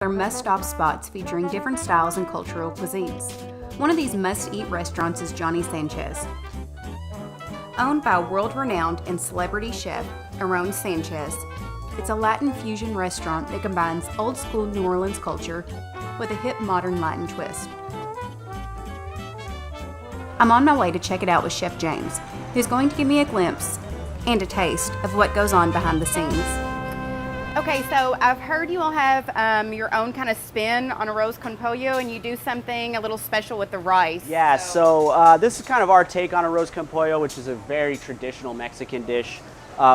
They're must-stop spots featuring different styles and cultural cuisines. One of these must-eat restaurants is Johnny Sanchez. Owned by world-renowned and celebrity chef Aaron Sanchez, it's a Latin fusion restaurant that combines old-school New Orleans culture with a hip modern Latin twist. I'm on my way to check it out with Chef James, who's going to give me a glimpse and a taste of what goes on behind the scenes. Okay, so I've heard you all have your own kind of spin on arroz con pollo, and you do something a little special with the rice. Yeah, so this is kind of our take on arroz con pollo, which is a very traditional Mexican dish.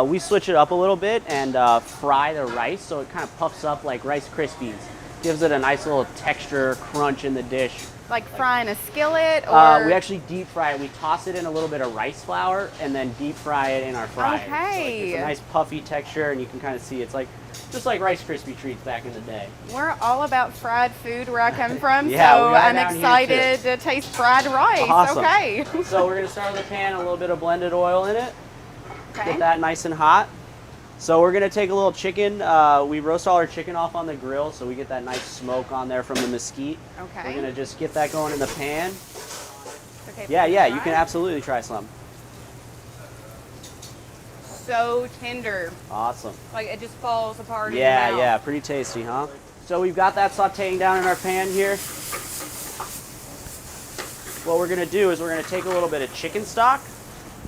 We switch it up a little bit and fry the rice so it kind of puffs up like Rice Krispies. Gives it a nice little texture, crunch in the dish. Like fry in a skillet, or? We actually deep fry it. We toss it in a little bit of rice flour and then deep fry it in our fryer. Okay. So it's a nice puffy texture, and you can kind of see it's like just like Rice Krispie treats back in the day. We're all about fried food where I come from, Yeah, so I'm down excited to taste fried rice. Awesome. Okay. So we're gonna start with a pan, a little bit of blended oil in it. Okay. Get that nice and hot. So we're gonna take a little chicken. We roast all our chicken off on the grill, so we get that nice smoke on there from the mesquite. Okay. We're gonna just get that going in the pan. Okay. Yeah, you can absolutely try some. So tender. Awesome. Like it just falls apart in your mouth. Yeah, pretty tasty, huh? So we've got that sauteing down in our pan here. What we're gonna do is we're gonna take a little bit of chicken stock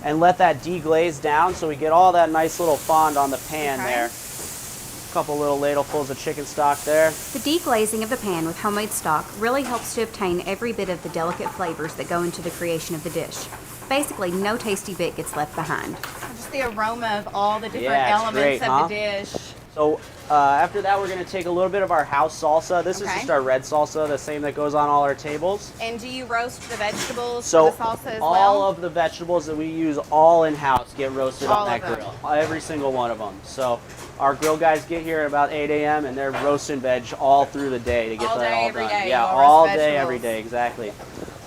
and let that deglaze down so we get all that nice little fond on the pan there. A couple little ladlefuls of chicken stock there. The deglazing of the pan with homemade stock really helps to obtain every bit of the delicate flavors that go into the creation of the dish. Basically, no tasty bit gets left behind. Just the aroma of all the different elements of the dish. So after that, we're going to take a little bit of our house salsa. This is just our red salsa, the same that goes on all our tables. And do you roast the vegetables so for the salsa as well? All of the vegetables that we use all in-house get roasted all on that grill. Every single one of them. So our grill guys get here at about 8 a.m. and they're roasting veg all through the day to get that all done. Yeah, all day, every day, exactly.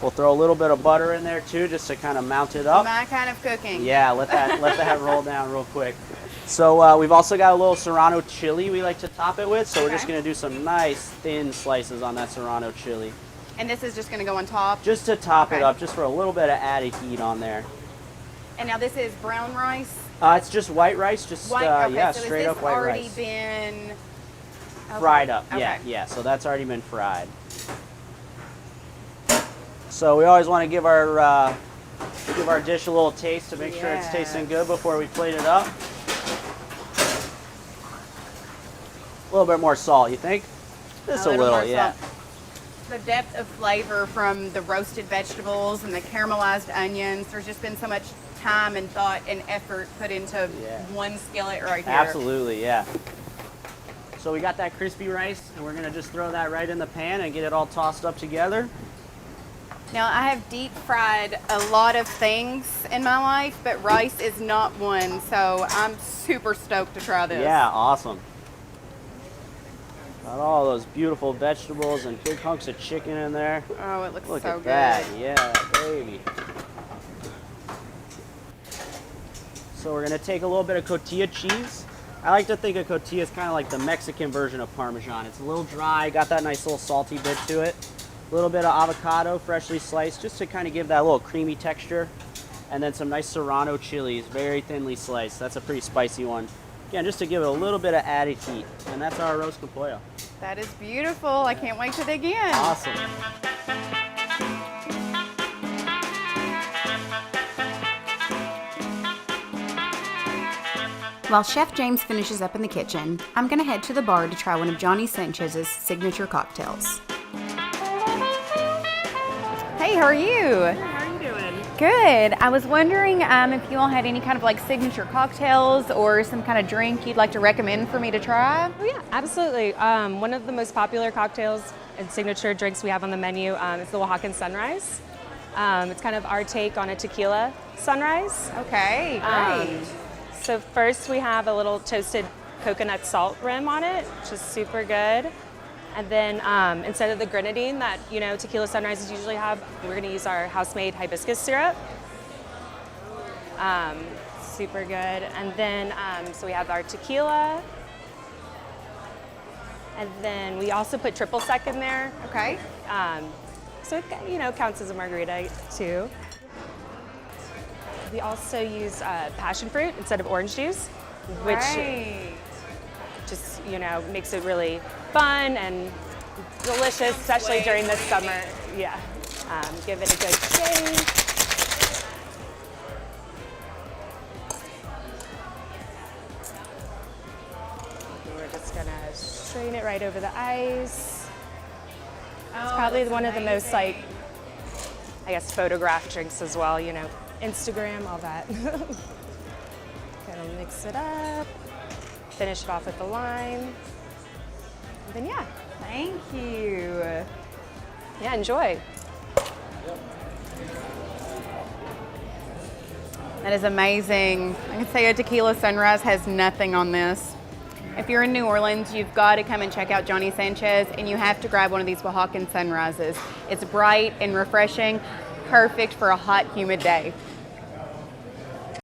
We'll throw a little bit of butter in there too, just to kind of mount it up. My kind of cooking. Yeah, let that roll down real quick. So we've also got a little Serrano chili we like to top it with. So we're just going to do some nice thin slices on that Serrano chili. And this is just going to go on top? Just to top it up, just for a little bit of added heat on there. And now this is brown rice? It's just white rice, just yeah, so straight up white rice. Has this already been fried up? Yeah. So that's already been fried. So we always want to give our dish a little taste to make sure it's tasting good before we plate it up. A little bit more salt, you think? Just a little, yeah. The depth of flavor from the roasted vegetables and the caramelized onions. There's just been so much time and thought and effort put into one skillet right here. Absolutely, yeah. So we got that crispy rice, and we're gonna just throw that right in the pan and get it all tossed up together. Now, I have deep fried a lot of things in my life, but rice is not one, so I'm super stoked to try this. Yeah, awesome. Got all those beautiful vegetables and big hunks of chicken in there. Oh, it looks so good. Look at that, yeah, baby. So we're gonna take a little bit of cotija cheese. I like to think of cotija as kind of like the Mexican version of Parmesan. It's a little dry, got that nice little salty bit to it. A little bit of avocado, freshly sliced, just to kind of give that little creamy texture. And then some nice Serrano chilies, very thinly sliced. That's a pretty spicy one. Again, just to give it a little bit of added heat. And that's our arroz con pollo. That is beautiful. I can't wait to dig in. Awesome. While Chef James finishes up in the kitchen, I'm going to head to the bar to try one of Johnny Sanchez's signature cocktails. Hey, how are you? How are you doing? Good. I was wondering if you all had any kind of like signature cocktails or some kind of drink you'd like to recommend for me to try? Oh yeah, absolutely. One of the most popular cocktails and signature drinks we have on the menu is the Oaxacan Sunrise. It's kind of our take on a tequila sunrise. Okay, great. So first we have a little toasted coconut salt rim on it, which is super good. And then instead of the grenadine that tequila sunrises usually have, we're going to use our house-made hibiscus syrup. Super good. And then so we have our tequila. And then we also put triple sec in there. Okay. So it, you know, counts as a margarita too. We also use passion fruit instead of orange juice, which just, you know, makes it really fun and delicious, especially during the summer. Yeah. Give it a good shake. We're just gonna strain it right over the ice. It's probably one of the most, like, I guess, photographed drinks as well, you know, Instagram, all that. Gonna mix it up, finish it off with the lime, and then yeah. Thank you. Yeah, enjoy. That is amazing. I can say a tequila sunrise has nothing on this. If you're in New Orleans, you've got to come and check out Johnny Sanchez, and you have to grab one of these Oaxacan sunrises. It's bright and refreshing, perfect for a hot, humid day.